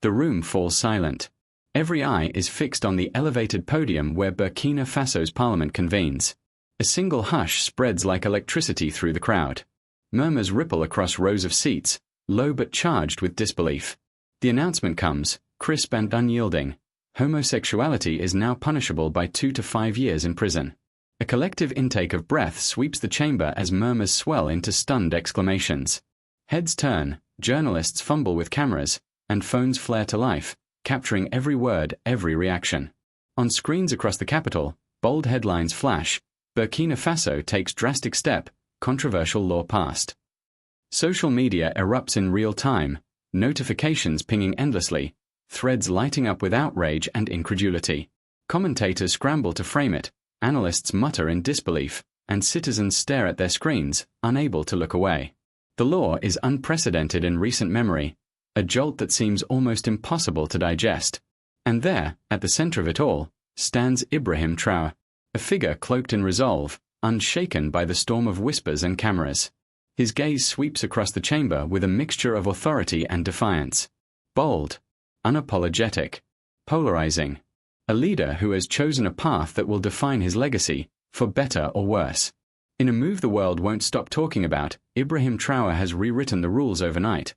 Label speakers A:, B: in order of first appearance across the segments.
A: The room falls silent. Every eye is fixed on the elevated podium where Burkina Faso's parliament convenes. A single hush spreads like electricity through the crowd. Murmurs ripple across rows of seats, low but charged with disbelief. The announcement comes, crisp and unyielding. Homosexuality is now punishable by 2 to 5 years in prison. A collective intake of breath sweeps the chamber as murmurs swell into stunned exclamations. Heads turn, journalists fumble with cameras, and phones flare to life, capturing every word, every reaction. On screens across the capital, bold headlines flash: Burkina Faso takes drastic step, controversial law passed. Social media erupts in real time, notifications pinging endlessly, threads lighting up with outrage and incredulity. Commentators scramble to frame it, analysts mutter in disbelief, and citizens stare at their screens, unable to look away. The law is unprecedented in recent memory, a jolt that seems almost impossible to digest. And there, at the center of it all, stands Ibrahim Traoré, a figure cloaked in resolve, unshaken by the storm of whispers and cameras. His gaze sweeps across the chamber with a mixture of authority and defiance. Bold, unapologetic, polarizing. A leader who has chosen a path that will define his legacy, for better or worse. In a move the world won't stop talking about, Ibrahim Traoré has rewritten the rules overnight.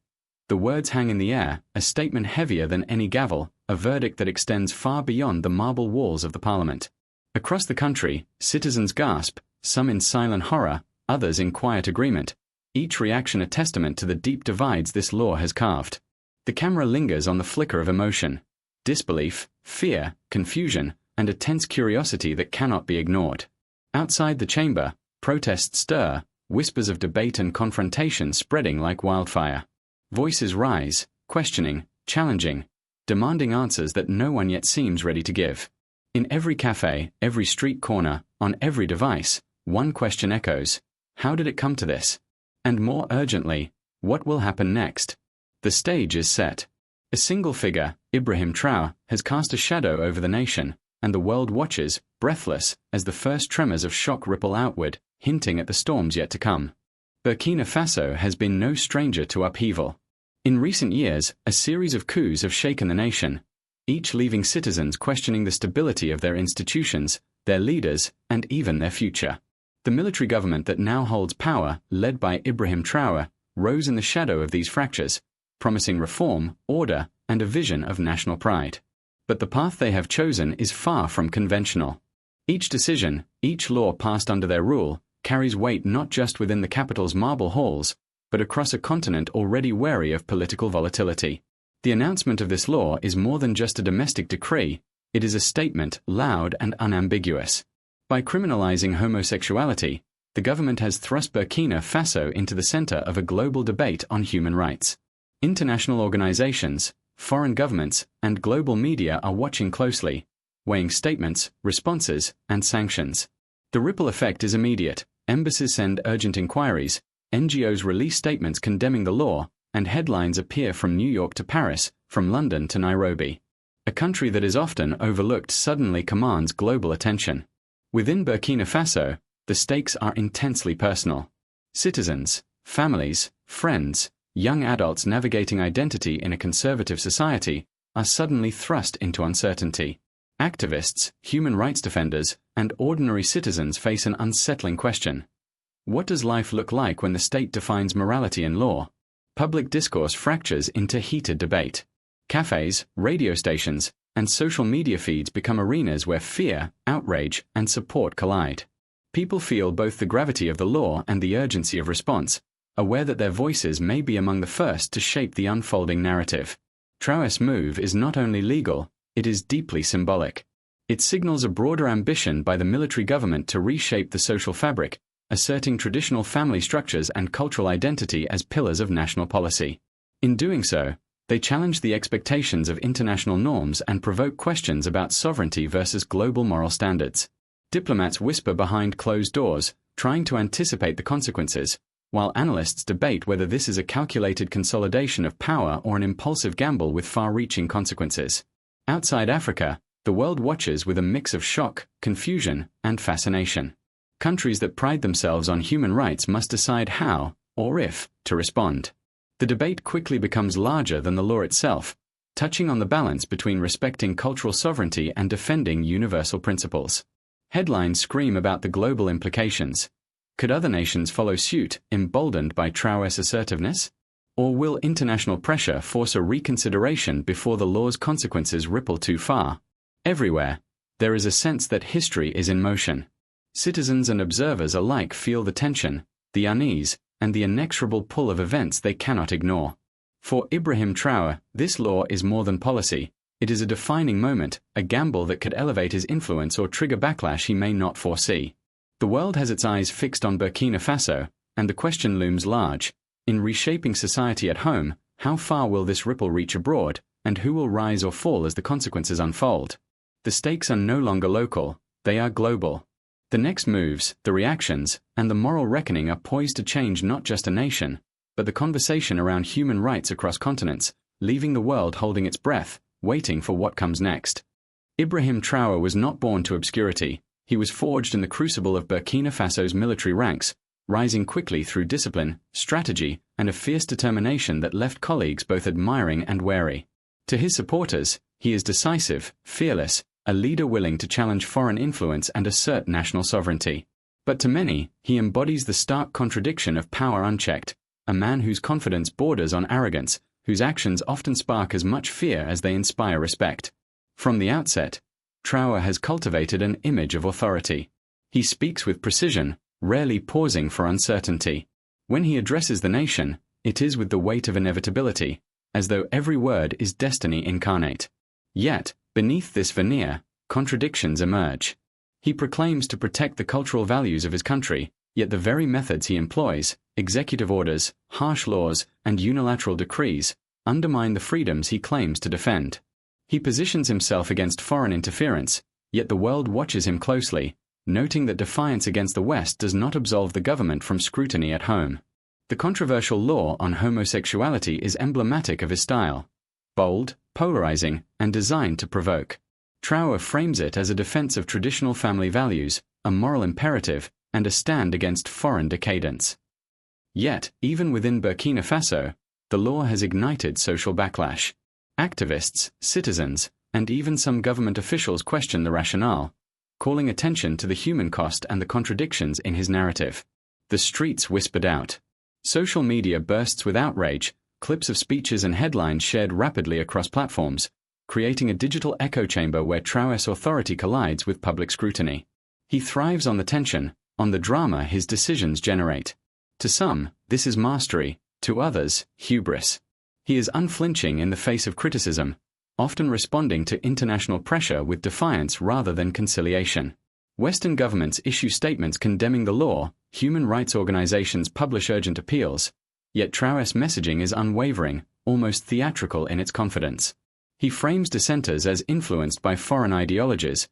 A: The words hang in the air, a statement heavier than any gavel, a verdict that extends far beyond the marble walls of the parliament. Across the country, citizens gasp, some in silent horror, others in quiet agreement, each reaction a testament to the deep divides this law has carved. The camera lingers on the flicker of emotion, disbelief, fear, confusion, and a tense curiosity that cannot be ignored. Outside the chamber, protests stir, whispers of debate and confrontation spreading like wildfire. Voices rise, questioning, challenging, demanding answers that no one yet seems ready to give. In every cafe, every street corner, on every device, one question echoes: how did it come to this? And more urgently, what will happen next? The stage is set. A single figure, Ibrahim Traoré, has cast a shadow over the nation, and the world watches, breathless, as the first tremors of shock ripple outward, hinting at the storms yet to come. Burkina Faso has been no stranger to upheaval. In recent years, a series of coups have shaken the nation, each leaving citizens questioning the stability of their institutions, their leaders, and even their future. The military government that now holds power, led by Ibrahim Traoré, rose in the shadow of these fractures, promising reform, order, and a vision of national pride. But the path they have chosen is far from conventional. Each decision, each law passed under their rule, carries weight not just within the capital's marble halls, but across a continent already wary of political volatility. The announcement of this law is more than just a domestic decree, it is a statement loud and unambiguous. By criminalizing homosexuality, the government has thrust Burkina Faso into the center of a global debate on human rights. International organizations, foreign governments, and global media are watching closely, weighing statements, responses, and sanctions. The ripple effect is immediate. Embassies send urgent inquiries, NGOs release statements condemning the law, and headlines appear from New York to Paris, from London to Nairobi. A country that is often overlooked suddenly commands global attention. Within Burkina Faso, the stakes are intensely personal. Citizens, families, friends, young adults navigating identity in a conservative society are suddenly thrust into uncertainty. Activists, human rights defenders, and ordinary citizens face an unsettling question. What does life look like when the state defines morality in law? Public discourse fractures into heated debate. Cafes, radio stations, and social media feeds become arenas where fear, outrage, and support collide. People feel both the gravity of the law and the urgency of response, aware that their voices may be among the first to shape the unfolding narrative. Traoré's move is not only legal, it is deeply symbolic. It signals a broader ambition by the military government to reshape the social fabric, asserting traditional family structures and cultural identity as pillars of national policy. In doing so, they challenge the expectations of international norms and provoke questions about sovereignty versus global moral standards. Diplomats whisper behind closed doors, trying to anticipate the consequences, while analysts debate whether this is a calculated consolidation of power or an impulsive gamble with far-reaching consequences. Outside Africa, the world watches with a mix of shock, confusion, and fascination. Countries that pride themselves on human rights must decide how, or if, to respond. The debate quickly becomes larger than the law itself. touching on the balance between respecting cultural sovereignty and defending universal principles. Headlines scream about the global implications. Could other nations follow suit, emboldened by Traoré's assertiveness? Or will international pressure force a reconsideration before the law's consequences ripple too far? Everywhere, there is a sense that history is in motion. Citizens and observers alike feel the tension, the unease, and the inexorable pull of events they cannot ignore. For Ibrahim Traoré, this law is more than policy. It is a defining moment, a gamble that could elevate his influence or trigger backlash he may not foresee. The world has its eyes fixed on Burkina Faso, and the question looms large. In reshaping society at home, how far will this ripple reach abroad, and who will rise or fall as the consequences unfold? The stakes are no longer local, they are global. The next moves, the reactions, and the moral reckoning are poised to change not just a nation, but the conversation around human rights across continents, leaving the world holding its breath, waiting for what comes next. Ibrahim Traoré was not born to obscurity. He was forged in the crucible of Burkina Faso's military ranks, rising quickly through discipline, strategy, and a fierce determination that left colleagues both admiring and wary. To his supporters, he is decisive, fearless, a leader willing to challenge foreign influence and assert national sovereignty. But to many, he embodies the stark contradiction of power unchecked, a man whose confidence borders on arrogance, whose actions often spark as much fear as they inspire respect. From the outset, Traoré has cultivated an image of authority. He speaks with precision, rarely pausing for uncertainty. When he addresses the nation, it is with the weight of inevitability, as though every word is destiny incarnate. Yet, beneath this veneer, contradictions emerge. He proclaims to protect the cultural values of his country, yet the very methods he employs, executive orders, harsh laws, and unilateral decrees, undermine the freedoms he claims to defend. He positions himself against foreign interference, yet the world watches him closely, noting that defiance against the West does not absolve the government from scrutiny at home. The controversial law on homosexuality is emblematic of his style. Bold, polarizing, and designed to provoke. Traoré frames it as a defense of traditional family values, a moral imperative, and a stand against foreign decadence. Yet, even within Burkina Faso, the law has ignited social backlash. Activists, citizens, and even some government officials question the rationale, calling attention to the human cost and the contradictions in his narrative. The streets whispered out. Social media bursts with outrage, clips of speeches and headlines shared rapidly across platforms, creating a digital echo chamber where Traoré's authority collides with public scrutiny. He thrives on the tension, on the drama his decisions generate. To some, this is mastery, to others, hubris. He is unflinching in the face of criticism, often responding to international pressure with defiance rather than conciliation. Western governments issue statements condemning the law, human rights organizations publish urgent appeals, yet Traoré's messaging is unwavering, almost theatrical in its confidence. He frames dissenters as influenced by foreign ideologies,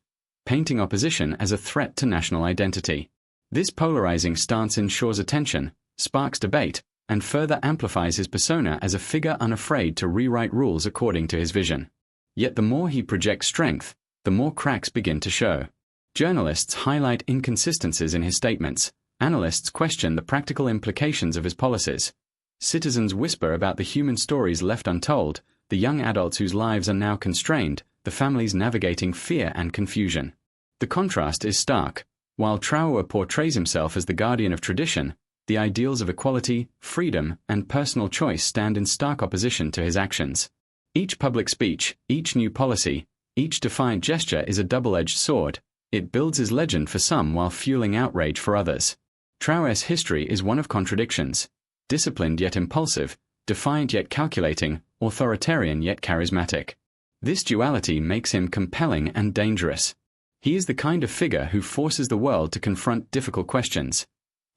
A: painting opposition as a threat to national identity. This polarizing stance ensures attention, sparks debate, and further amplifies his persona as a figure unafraid to rewrite rules according to his vision. Yet the more he projects strength, the more cracks begin to show. Journalists highlight inconsistencies in his statements, analysts question the practical implications of his policies. Citizens whisper about the human stories left untold, the young adults whose lives are now constrained, the families navigating fear and confusion. The contrast is stark. While Traoré portrays himself as the guardian of tradition, the ideals of equality, freedom, and personal choice stand in stark opposition to his actions. Each public speech, each new policy, each defiant gesture is a double-edged sword. It builds his legend for some while fueling outrage for others. Traoré's history is one of contradictions. Disciplined yet impulsive, defiant yet calculating, authoritarian yet charismatic. This duality makes him compelling and dangerous. He is the kind of figure who forces the world to confront difficult questions.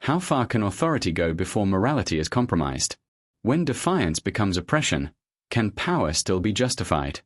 A: How far can authority go before morality is compromised? When defiance becomes oppression, can power still be justified?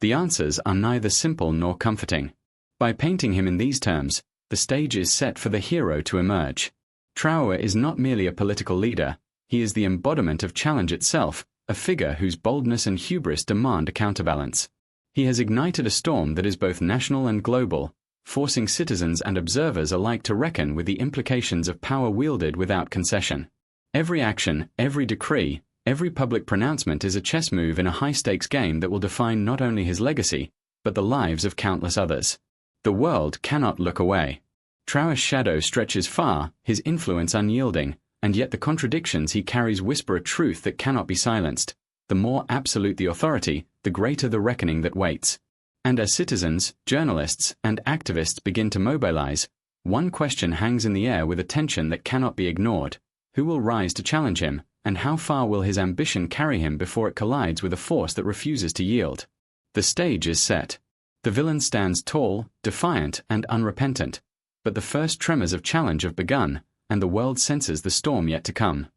A: The answers are neither simple nor comforting. By painting him in these terms, the stage is set for the hero to emerge. Traoré is not merely a political leader, he is the embodiment of challenge itself, a figure whose boldness and hubris demand a counterbalance. He has ignited a storm that is both national and global, forcing citizens and observers alike to reckon with the implications of power wielded without concession. Every action, every decree, Every public pronouncement is a chess move in a high-stakes game that will define not only his legacy, but the lives of countless others. The world cannot look away. Traoré's shadow stretches far, his influence unyielding, and yet the contradictions he carries whisper a truth that cannot be silenced. The more absolute the authority, the greater the reckoning that waits. And as citizens, journalists, and activists begin to mobilize, one question hangs in the air with a tension that cannot be ignored. Who will rise to challenge him, and how far will his ambition carry him before it collides with a force that refuses to yield? The stage is set. The villain stands tall, defiant, and unrepentant. But the first tremors of challenge have begun, and the world senses the storm yet to come.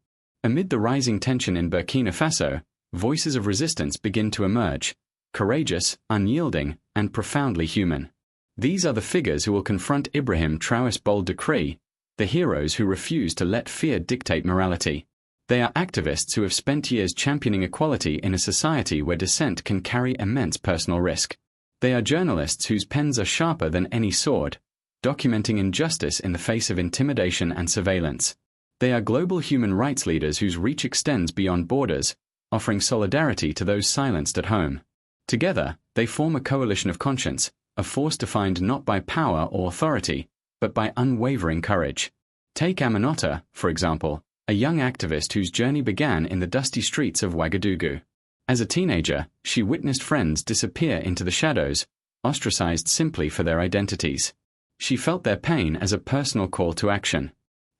A: Amid the rising tension in Burkina Faso, voices of resistance begin to emerge, courageous, unyielding, and profoundly human. These are the figures who will confront Ibrahim Traoré's bold decree, the heroes who refuse to let fear dictate morality. They are activists who have spent years championing equality in a society where dissent can carry immense personal risk. They are journalists whose pens are sharper than any sword, documenting injustice in the face of intimidation and surveillance. They are global human rights leaders whose reach extends beyond borders, offering solidarity to those silenced at home. Together, they form a coalition of conscience, a force defined not by power or authority, but by unwavering courage. Take Aminata, for example, a young activist whose journey began in the dusty streets of Ouagadougou. As a teenager, she witnessed friends disappear into the shadows, ostracized simply for their identities. She felt their pain as a personal call to action.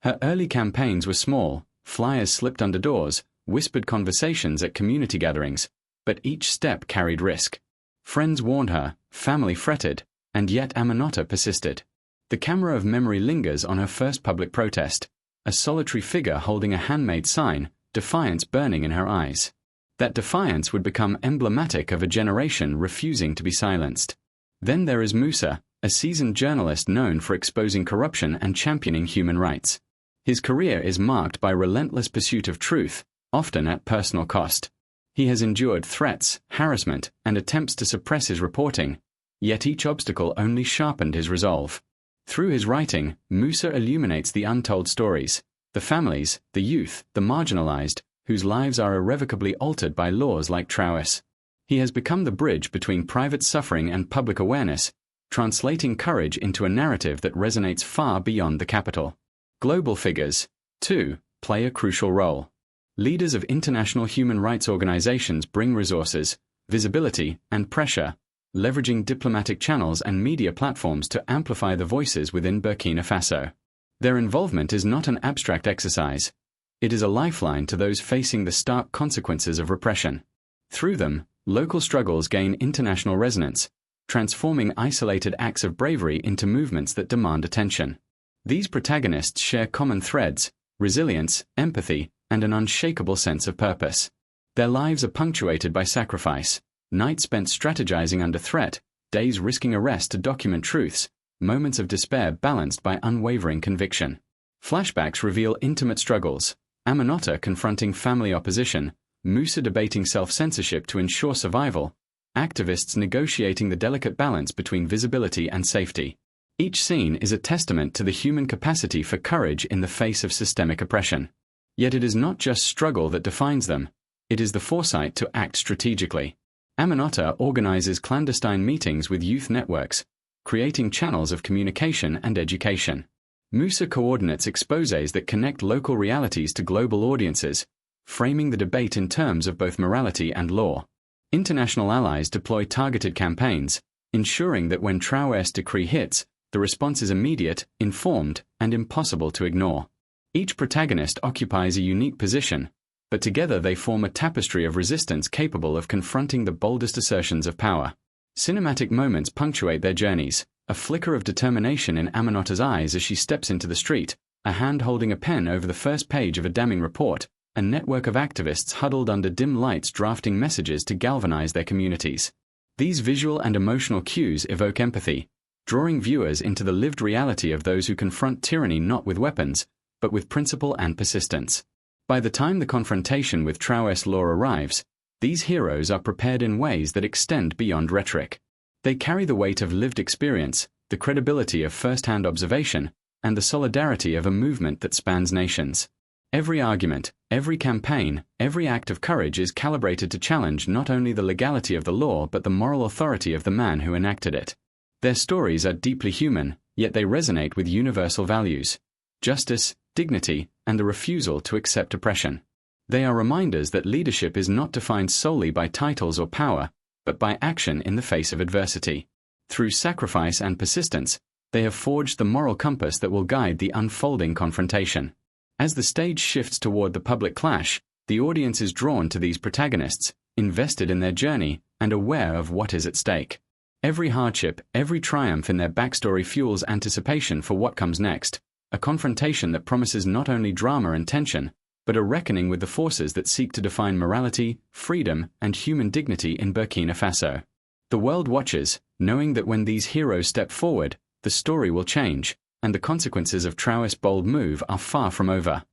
A: Her early campaigns were small, flyers slipped under doors, whispered conversations at community gatherings, but each step carried risk. Friends warned her, family fretted, and yet Aminata persisted. The camera of memory lingers on her first public protest, a solitary figure holding a handmade sign, defiance burning in her eyes. That defiance would become emblematic of a generation refusing to be silenced. Then there is Moussa, a seasoned journalist known for exposing corruption and championing human rights. His career is marked by relentless pursuit of truth, often at personal cost. He has endured threats, harassment, and attempts to suppress his reporting, yet each obstacle only sharpened his resolve. Through his writing, Moussa illuminates the untold stories, the families, the youth, the marginalized, whose lives are irrevocably altered by laws like Traoré's. He has become the bridge between private suffering and public awareness, translating courage into a narrative that resonates far beyond the capital. Global figures, too, play a crucial role. Leaders of international human rights organizations bring resources, visibility, and pressure, leveraging diplomatic channels and media platforms to amplify the voices within Burkina Faso. Their involvement is not an abstract exercise. It is a lifeline to those facing the stark consequences of repression. Through them, local struggles gain international resonance, transforming isolated acts of bravery into movements that demand attention. These protagonists share common threads, resilience, empathy, and an unshakable sense of purpose. Their lives are punctuated by sacrifice, nights spent strategizing under threat, days risking arrest to document truths, moments of despair balanced by unwavering conviction. Flashbacks reveal intimate struggles, Aminata confronting family opposition, Moussa debating self-censorship to ensure survival, activists negotiating the delicate balance between visibility and safety. Each scene is a testament to the human capacity for courage in the face of systemic oppression. Yet it is not just struggle that defines them, it is the foresight to act strategically. Aminata organizes clandestine meetings with youth networks, creating channels of communication and education. Moussa coordinates exposés that connect local realities to global audiences, framing the debate in terms of both morality and law. International allies deploy targeted campaigns, ensuring that when Traoré's decree hits, the response is immediate, informed, and impossible to ignore. Each protagonist occupies a unique position, but together they form a tapestry of resistance capable of confronting the boldest assertions of power. Cinematic moments punctuate their journeys, a flicker of determination in Aminata's eyes as she steps into the street, a hand holding a pen over the first page of a damning report, a network of activists huddled under dim lights drafting messages to galvanize their communities. These visual and emotional cues evoke empathy, drawing viewers into the lived reality of those who confront tyranny not with weapons, but with principle and persistence. By the time the confrontation with Traoré's law arrives, these heroes are prepared in ways that extend beyond rhetoric. They carry the weight of lived experience, the credibility of first-hand observation, and the solidarity of a movement that spans nations. Every argument, every campaign, every act of courage is calibrated to challenge not only the legality of the law but the moral authority of the man who enacted it. Their stories are deeply human, yet they resonate with universal values: justice, dignity, and the refusal to accept oppression. They are reminders that leadership is not defined solely by titles or power, but by action in the face of adversity. Through sacrifice and persistence, they have forged the moral compass that will guide the unfolding confrontation. As the stage shifts toward the public clash, the audience is drawn to these protagonists, invested in their journey, and aware of what is at stake. Every hardship, every triumph in their backstory fuels anticipation for what comes next, a confrontation that promises not only drama and tension, but a reckoning with the forces that seek to define morality, freedom, and human dignity in Burkina Faso. The world watches, knowing that when these heroes step forward, the story will change, and the consequences of Traoré's bold move are far from over.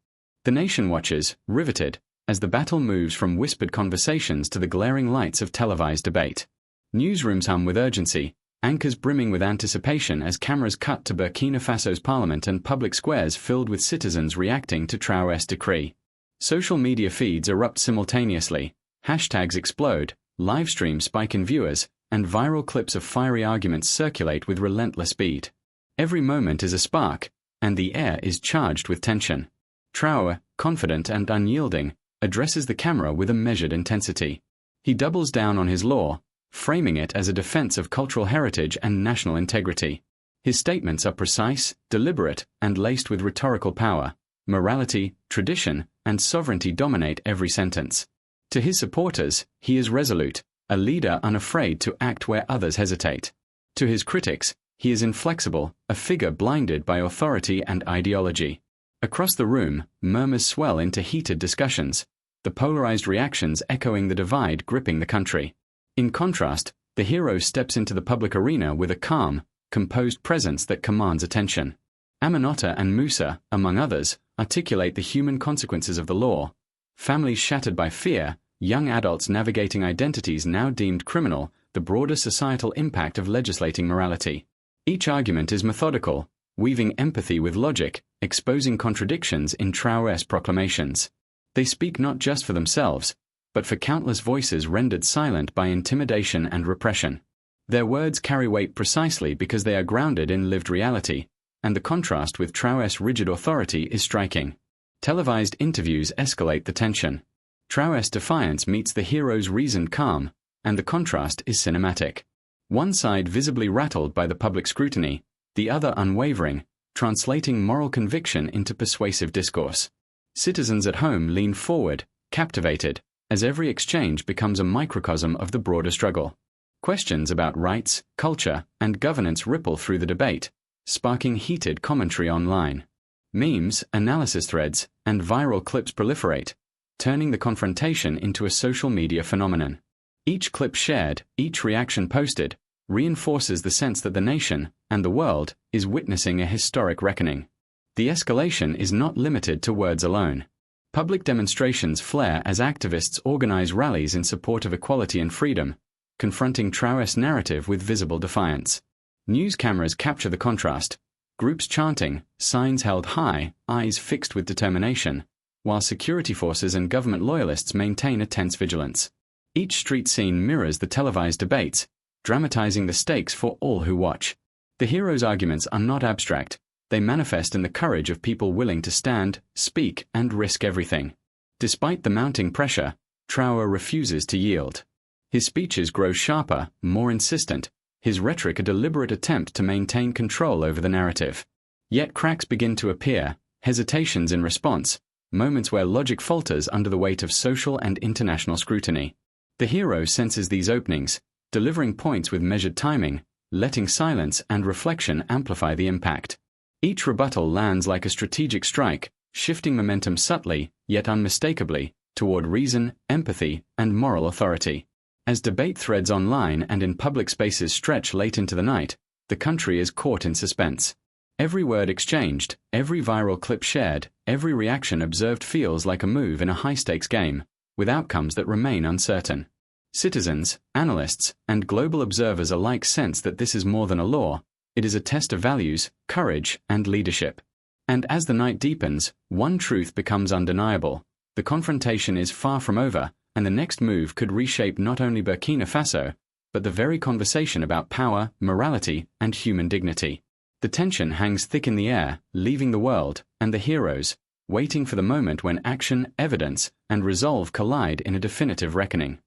A: The nation watches, riveted, as the battle moves from whispered conversations to the glaring lights of televised debate. Newsrooms hum with urgency, anchors brimming with anticipation as cameras cut to Burkina Faso's parliament and public squares filled with citizens reacting to Traoré's decree. Social media feeds erupt simultaneously, hashtags explode, live streams spike in viewers, and viral clips of fiery arguments circulate with relentless speed. Every moment is a spark, and the air is charged with tension. Traoré, confident and unyielding, addresses the camera with a measured intensity. He doubles down on his law, framing it as a defense of cultural heritage and national integrity. His statements are precise, deliberate, and laced with rhetorical power. Morality, tradition, and sovereignty dominate every sentence. To his supporters, he is resolute, a leader unafraid to act where others hesitate. To his critics, he is inflexible, a figure blinded by authority and ideology. Across the room, murmurs swell into heated discussions, the polarized reactions echoing the divide gripping the country. In contrast, the hero steps into the public arena with a calm, composed presence that commands attention. Aminata and Musa, among others, articulate the human consequences of the law. Families shattered by fear, young adults navigating identities now deemed criminal, the broader societal impact of legislating morality. Each argument is methodical, weaving empathy with logic, exposing contradictions in Traoré's proclamations. They speak not just for themselves, but for countless voices rendered silent by intimidation and repression. Their words carry weight precisely because they are grounded in lived reality, and the contrast with Traoré's rigid authority is striking. Televised interviews escalate the tension. Traoré's defiance meets the hero's reasoned calm, and the contrast is cinematic. One side visibly rattled by the public scrutiny, the other unwavering, translating moral conviction into persuasive discourse. Citizens at home lean forward, captivated, as every exchange becomes a microcosm of the broader struggle. Questions about rights, culture, and governance ripple through the debate, sparking heated commentary online. Memes, analysis threads, and viral clips proliferate, turning the confrontation into a social media phenomenon. Each clip shared, each reaction posted, reinforces the sense that the nation, and the world, is witnessing a historic reckoning. The escalation is not limited to words alone. Public demonstrations flare as activists organize rallies in support of equality and freedom, confronting Traoré's narrative with visible defiance. News cameras capture the contrast, groups chanting, signs held high, eyes fixed with determination, while security forces and government loyalists maintain a tense vigilance. Each street scene mirrors the televised debates, dramatizing the stakes for all who watch. The hero's arguments are not abstract, they manifest in the courage of people willing to stand, speak, and risk everything. Despite the mounting pressure, Traoré refuses to yield. His speeches grow sharper, more insistent, his rhetoric a deliberate attempt to maintain control over the narrative. Yet cracks begin to appear, hesitations in response, moments where logic falters under the weight of social and international scrutiny. The hero senses these openings, delivering points with measured timing, letting silence and reflection amplify the impact. Each rebuttal lands like a strategic strike, shifting momentum subtly, yet unmistakably, toward reason, empathy, and moral authority. As debate threads online and in public spaces stretch late into the night, the country is caught in suspense. Every word exchanged, every viral clip shared, every reaction observed feels like a move in a high-stakes game, with outcomes that remain uncertain. Citizens, analysts, and global observers alike sense that this is more than a law, it is a test of values, courage, and leadership. And as the night deepens, one truth becomes undeniable. The confrontation is far from over, and the next move could reshape not only Burkina Faso, but the very conversation about power, morality, and human dignity. The tension hangs thick in the air, leaving the world, and the heroes, waiting for the moment when action, evidence, and resolve collide in a definitive reckoning.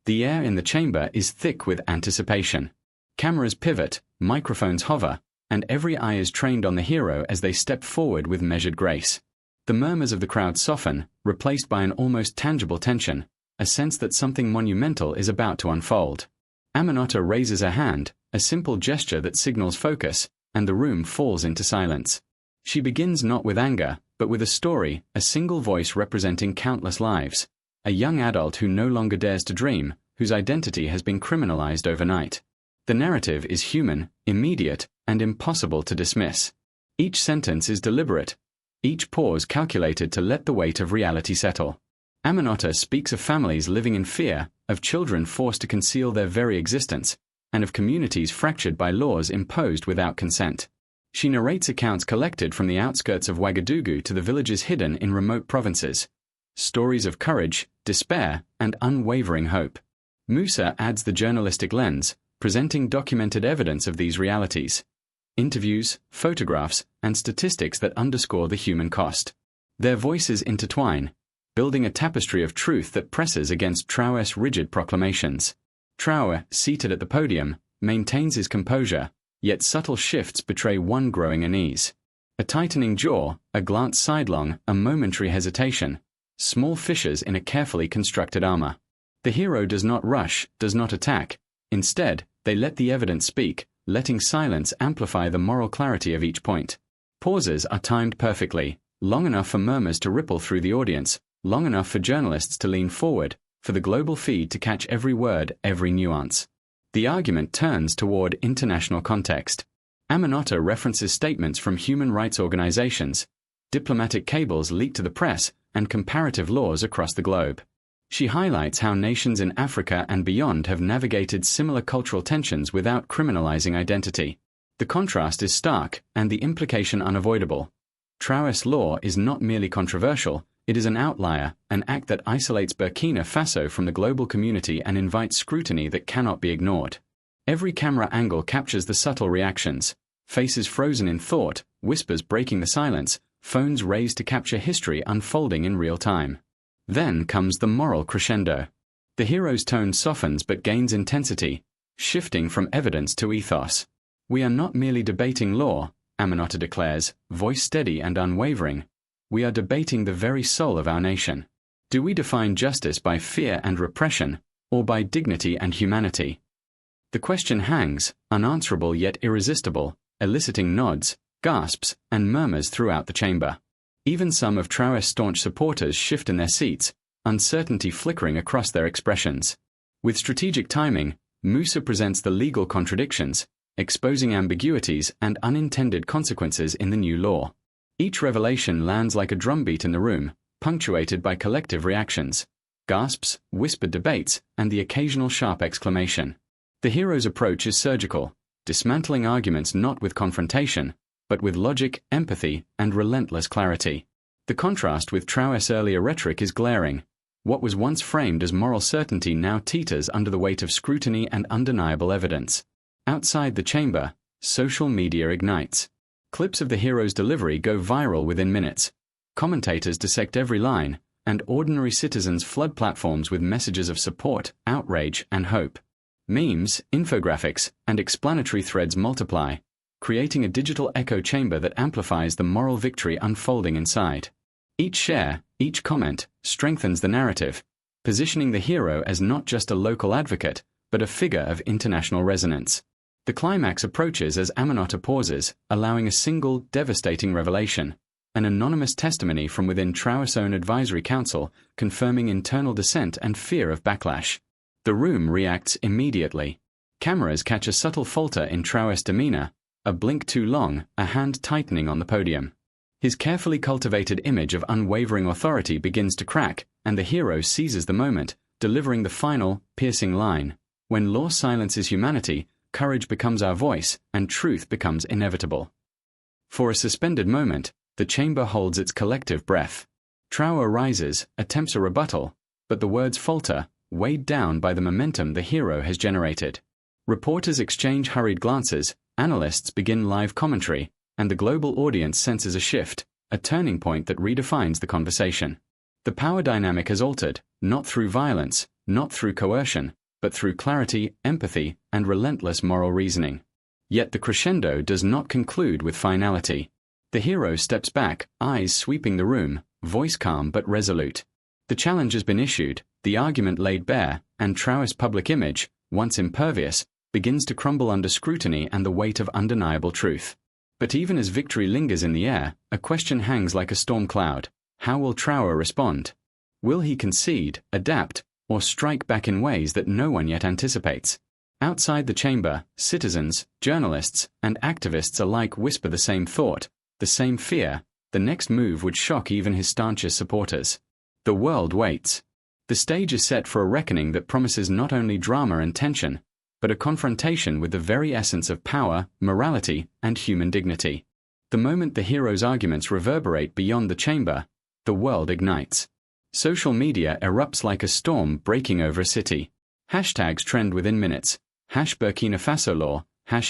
A: The air in the chamber is thick with anticipation. Cameras pivot, microphones hover, and every eye is trained on the hero as they step forward with measured grace. The murmurs of the crowd soften, replaced by an almost tangible tension, a sense that something monumental is about to unfold. Aminata raises a hand, a simple gesture that signals focus, and the room falls into silence. She begins not with anger, but with a story, a single voice representing countless lives. A young adult who no longer dares to dream, whose identity has been criminalized overnight. The narrative is human, immediate, and impossible to dismiss. Each sentence is deliberate, each pause calculated to let the weight of reality settle. Aminata speaks of families living in fear, of children forced to conceal their very existence, and of communities fractured by laws imposed without consent. She narrates accounts collected from the outskirts of Ouagadougou to the villages hidden in remote provinces. Stories of courage, despair, and unwavering hope. Musa adds the journalistic lens, presenting documented evidence of these realities. Interviews, photographs, and statistics that underscore the human cost. Their voices intertwine, building a tapestry of truth that presses against Traoré's rigid proclamations. Traoré, seated at the podium, maintains his composure, yet subtle shifts betray one growing unease. A tightening jaw, a glance sidelong, a momentary hesitation, small fissures in a carefully constructed armor. The hero does not rush, does not attack. Instead, they let the evidence speak, letting silence amplify the moral clarity of each point. Pauses are timed perfectly, long enough for murmurs to ripple through the audience, long enough for journalists to lean forward, for the global feed to catch every word, every nuance. The argument turns toward international context. Aminata references statements from human rights organizations, diplomatic cables leaked to the press, and comparative laws across the globe. She highlights how nations in Africa and beyond have navigated similar cultural tensions without criminalizing identity. The contrast is stark, and the implication unavoidable. Traoré's law is not merely controversial, it is an outlier, an act that isolates Burkina Faso from the global community and invites scrutiny that cannot be ignored. Every camera angle captures the subtle reactions. Faces frozen in thought, whispers breaking the silence, phones raised to capture history unfolding in real time. Then comes the moral crescendo. The hero's tone softens but gains intensity, shifting from evidence to ethos. We are not merely debating law, Aminata declares, voice steady and unwavering. We are debating the very soul of our nation. Do we define justice by fear and repression, or by dignity and humanity? The question hangs, unanswerable yet irresistible, eliciting nods, gasps, and murmurs throughout the chamber. Even some of Traoré's staunch supporters shift in their seats, uncertainty flickering across their expressions. With strategic timing, Musa presents the legal contradictions, exposing ambiguities and unintended consequences in the new law. Each revelation lands like a drumbeat in the room, punctuated by collective reactions, gasps, whispered debates, and the occasional sharp exclamation. The hero's approach is surgical, dismantling arguments not with confrontation, but with logic, empathy, and relentless clarity. The contrast with Traoré's earlier rhetoric is glaring. What was once framed as moral certainty now teeters under the weight of scrutiny and undeniable evidence. Outside the chamber, social media ignites. Clips of the hero's delivery go viral within minutes. Commentators dissect every line, and ordinary citizens flood platforms with messages of support, outrage, and hope. Memes, infographics, and explanatory threads multiply, creating a digital echo chamber that amplifies the moral victory unfolding inside. Each share, each comment, strengthens the narrative, positioning the hero as not just a local advocate, but a figure of international resonance. The climax approaches as Aminata pauses, allowing a single, devastating revelation, an anonymous testimony from within Traoré's own advisory council, confirming internal dissent and fear of backlash. The room reacts immediately. Cameras catch a subtle falter in Traoré's demeanor, a blink too long, a hand tightening on the podium. His carefully cultivated image of unwavering authority begins to crack, and the hero seizes the moment, delivering the final, piercing line. When law silences humanity, courage becomes our voice, and truth becomes inevitable. For a suspended moment, the chamber holds its collective breath. Traoré rises, attempts a rebuttal, but the words falter, weighed down by the momentum the hero has generated. Reporters exchange hurried glances, analysts begin live commentary, and the global audience senses a shift, a turning point that redefines the conversation. The power dynamic has altered, not through violence, not through coercion, but through clarity, empathy, and relentless moral reasoning. Yet the crescendo does not conclude with finality. The hero steps back, eyes sweeping the room, voice calm but resolute. The challenge has been issued, the argument laid bare, and Traoré's public image, once impervious, begins to crumble under scrutiny and the weight of undeniable truth. But even as victory lingers in the air, a question hangs like a storm cloud. How will Traoré respond? Will he concede, adapt, or strike back in ways that no one yet anticipates? Outside the chamber, citizens, journalists, and activists alike whisper the same thought, the same fear. The next move would shock even his staunchest supporters. The world waits. The stage is set for a reckoning that promises not only drama and tension, but a confrontation with the very essence of power, morality, and human dignity. The moment the hero's arguments reverberate beyond the chamber, the world ignites. Social media erupts like a storm breaking over a city. Hashtags trend within minutes. #Burkina Faso law,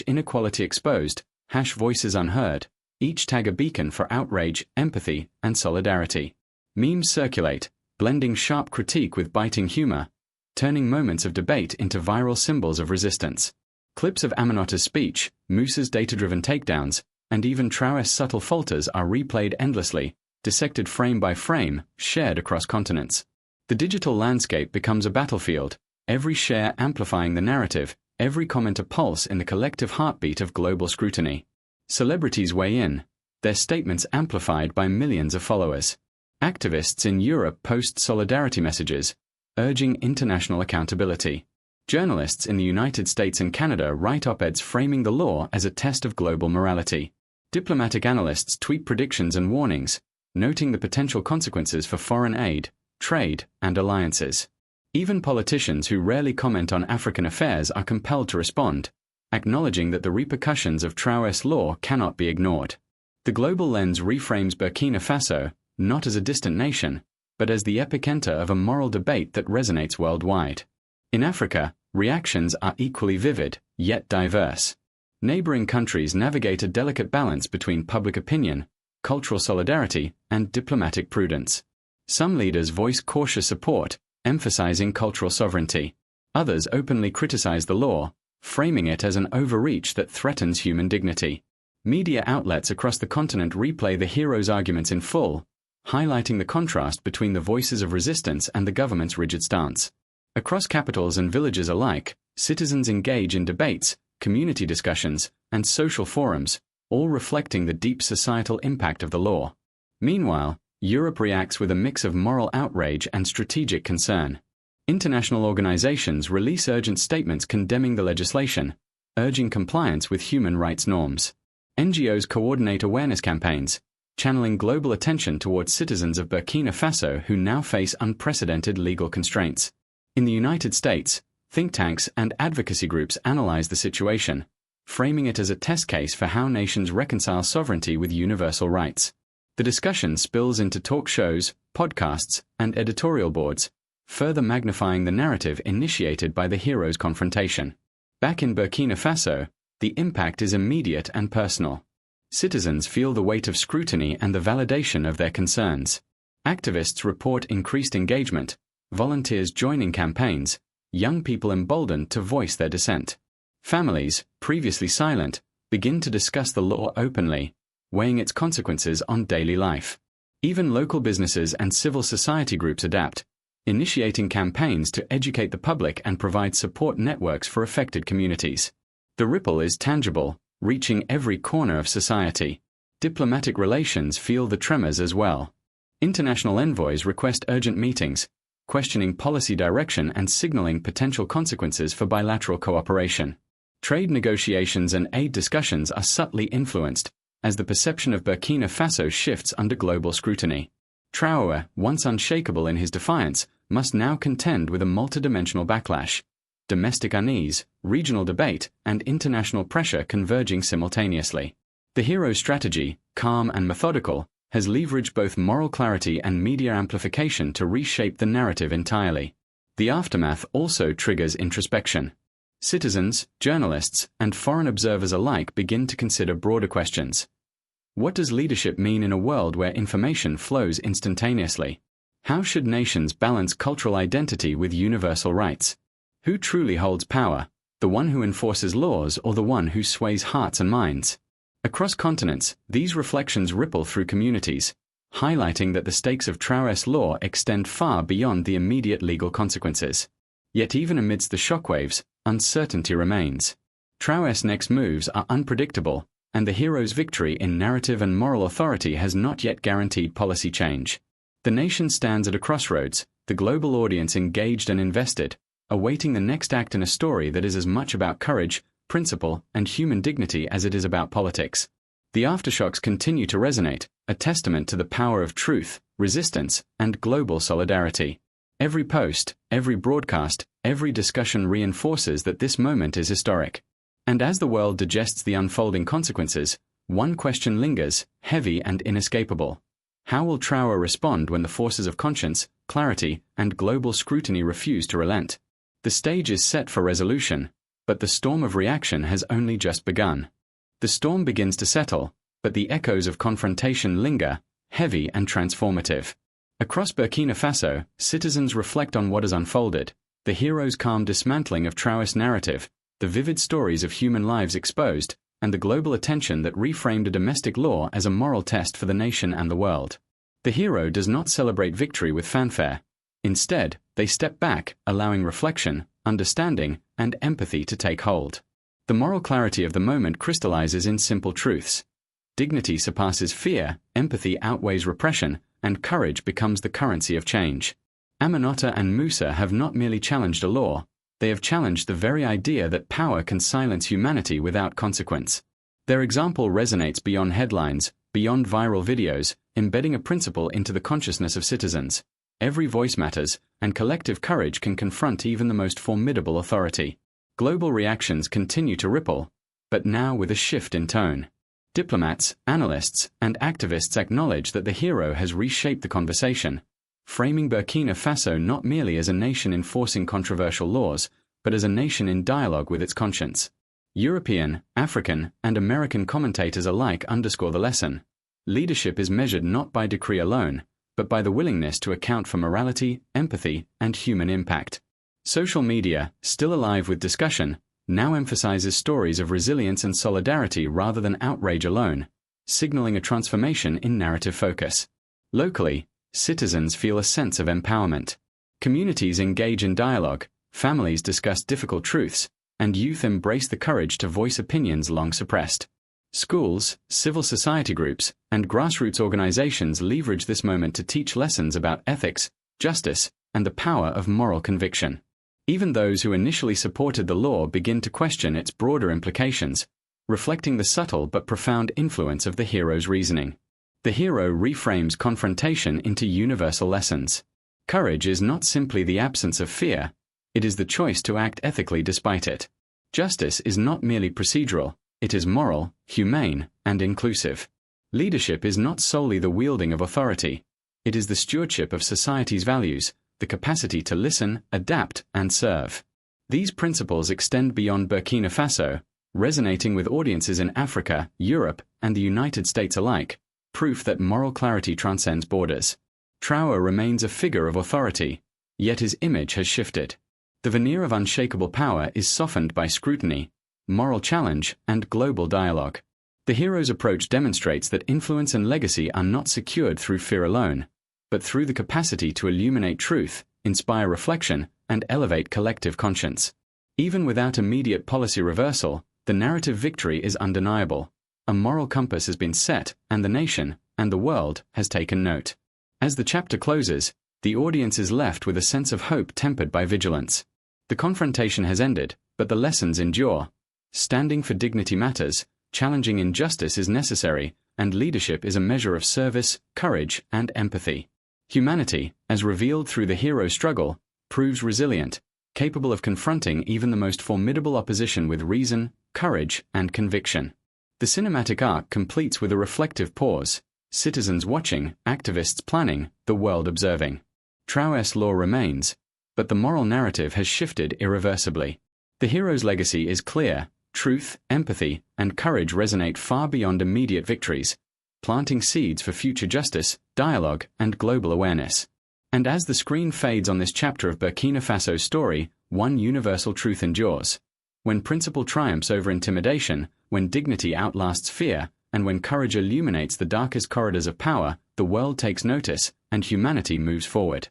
A: #inequality exposed, #voices unheard. Each tag a beacon for outrage, empathy, and solidarity. Memes circulate, blending sharp critique with biting humor, turning moments of debate into viral symbols of resistance. Clips of Aminota's speech, Musa's data-driven takedowns, and even Traoré's subtle falters are replayed endlessly, dissected frame by frame, shared across continents. The digital landscape becomes a battlefield, every share amplifying the narrative, every comment a pulse in the collective heartbeat of global scrutiny. Celebrities weigh in, their statements amplified by millions of followers. Activists in Europe post solidarity messages, urging international accountability. Journalists in the United States and Canada write op-eds framing the law as a test of global morality. Diplomatic analysts tweet predictions and warnings, noting the potential consequences for foreign aid, trade, and alliances. Even politicians who rarely comment on African affairs are compelled to respond, acknowledging that the repercussions of Traoré's law cannot be ignored. The global lens reframes Burkina Faso, not as a distant nation, but as the epicenter of a moral debate that resonates worldwide. In Africa, reactions are equally vivid, yet diverse. Neighboring countries navigate a delicate balance between public opinion, cultural solidarity, and diplomatic prudence. Some leaders voice cautious support, emphasizing cultural sovereignty. Others openly criticize the law, framing it as an overreach that threatens human dignity. Media outlets across the continent replay the hero's arguments in full, highlighting the contrast between the voices of resistance and the government's rigid stance. Across capitals and villages alike, citizens engage in debates, community discussions, and social forums, all reflecting the deep societal impact of the law. Meanwhile, Europe reacts with a mix of moral outrage and strategic concern. International organizations release urgent statements condemning the legislation, urging compliance with human rights norms. NGOs coordinate awareness campaigns, channeling global attention towards citizens of Burkina Faso who now face unprecedented legal constraints. In the United States, think tanks and advocacy groups analyze the situation, framing it as a test case for how nations reconcile sovereignty with universal rights. The discussion spills into talk shows, podcasts, and editorial boards, further magnifying the narrative initiated by the hero's confrontation. Back in Burkina Faso, the impact is immediate and personal. Citizens feel the weight of scrutiny and the validation of their concerns. Activists report increased engagement, volunteers joining campaigns, young people emboldened to voice their dissent. Families, previously silent, begin to discuss the law openly, weighing its consequences on daily life. Even local businesses and civil society groups adapt, initiating campaigns to educate the public and provide support networks for affected communities. The ripple is tangible, reaching every corner of society. Diplomatic relations feel the tremors as well. International envoys request urgent meetings, questioning policy direction and signaling potential consequences for bilateral cooperation. Trade negotiations and aid discussions are subtly influenced, as the perception of Burkina Faso shifts under global scrutiny. Traoré, once unshakable in his defiance, must now contend with a multidimensional backlash. Domestic unease, regional debate, and international pressure converging simultaneously. The hero's strategy, calm and methodical, has leveraged both moral clarity and media amplification to reshape the narrative entirely. The aftermath also triggers introspection. Citizens, journalists, and foreign observers alike begin to consider broader questions. What does leadership mean in a world where information flows instantaneously? How should nations balance cultural identity with universal rights? Who truly holds power, the one who enforces laws or the one who sways hearts and minds? Across continents, these reflections ripple through communities, highlighting that the stakes of Traoré's law extend far beyond the immediate legal consequences. Yet even amidst the shockwaves, uncertainty remains. Traoré's next moves are unpredictable, and the hero's victory in narrative and moral authority has not yet guaranteed policy change. The nation stands at a crossroads, the global audience engaged and invested, awaiting the next act in a story that is as much about courage, principle, and human dignity as it is about politics. The aftershocks continue to resonate, a testament to the power of truth, resistance, and global solidarity. Every post, every broadcast, every discussion reinforces that this moment is historic. And as the world digests the unfolding consequences, one question lingers, heavy and inescapable. How will Traoré respond when the forces of conscience, clarity, and global scrutiny refuse to relent? The stage is set for resolution, but the storm of reaction has only just begun. The storm begins to settle, but the echoes of confrontation linger, heavy and transformative. Across Burkina Faso, citizens reflect on what has unfolded, the hero's calm dismantling of Traoré's narrative, the vivid stories of human lives exposed, and the global attention that reframed a domestic law as a moral test for the nation and the world. The hero does not celebrate victory with fanfare. Instead, they step back, allowing reflection, understanding, and empathy to take hold. The moral clarity of the moment crystallizes in simple truths. Dignity surpasses fear, empathy outweighs repression, and courage becomes the currency of change. Aminata and Musa have not merely challenged a law, they have challenged the very idea that power can silence humanity without consequence. Their example resonates beyond headlines, beyond viral videos, embedding a principle into the consciousness of citizens. Every voice matters, and collective courage can confront even the most formidable authority. Global reactions continue to ripple, but now with a shift in tone. Diplomats, analysts, and activists acknowledge that the hero has reshaped the conversation, framing Burkina Faso not merely as a nation enforcing controversial laws, but as a nation in dialogue with its conscience. European, African, and American commentators alike underscore the lesson. Leadership is measured not by decree alone, but by the willingness to account for morality, empathy, and human impact. Social media, still alive with discussion, now emphasizes stories of resilience and solidarity rather than outrage alone, signaling a transformation in narrative focus. Locally, citizens feel a sense of empowerment. Communities engage in dialogue, families discuss difficult truths, and youth embrace the courage to voice opinions long suppressed. Schools, civil society groups, and grassroots organizations leverage this moment to teach lessons about ethics, justice, and the power of moral conviction. Even those who initially supported the law begin to question its broader implications, reflecting the subtle but profound influence of the hero's reasoning. The hero reframes confrontation into universal lessons. Courage is not simply the absence of fear, it is the choice to act ethically despite it. Justice is not merely procedural, it is moral, humane, and inclusive. Leadership is not solely the wielding of authority, it is the stewardship of society's values, the capacity to listen, adapt, and serve. These principles extend beyond Burkina Faso, resonating with audiences in Africa, Europe, and the United States alike, proof that moral clarity transcends borders. Traoré remains a figure of authority, yet his image has shifted. The veneer of unshakable power is softened by scrutiny, moral challenge, and global dialogue. The hero's approach demonstrates that influence and legacy are not secured through fear alone, but through the capacity to illuminate truth, inspire reflection, and elevate collective conscience. Even without immediate policy reversal, the narrative victory is undeniable. A moral compass has been set, and the nation, and the world, has taken note. As the chapter closes, the audience is left with a sense of hope tempered by vigilance. The confrontation has ended, but the lessons endure. Standing for dignity matters, challenging injustice is necessary, and leadership is a measure of service, courage, and empathy. Humanity, as revealed through the hero's struggle, proves resilient, capable of confronting even the most formidable opposition with reason, courage, and conviction. The cinematic arc completes with a reflective pause, Citizens watching, activists planning, the world observing. Traoré's law remains, but the moral narrative has shifted irreversibly. The hero's legacy is clear. Truth, empathy, and courage resonate far beyond immediate victories, planting seeds for future justice, dialogue, and global awareness. And as the screen fades on this chapter of Burkina Faso's story, one universal truth endures. When principle triumphs over intimidation, when dignity outlasts fear, and when courage illuminates the darkest corridors of power, the world takes notice, and humanity moves forward.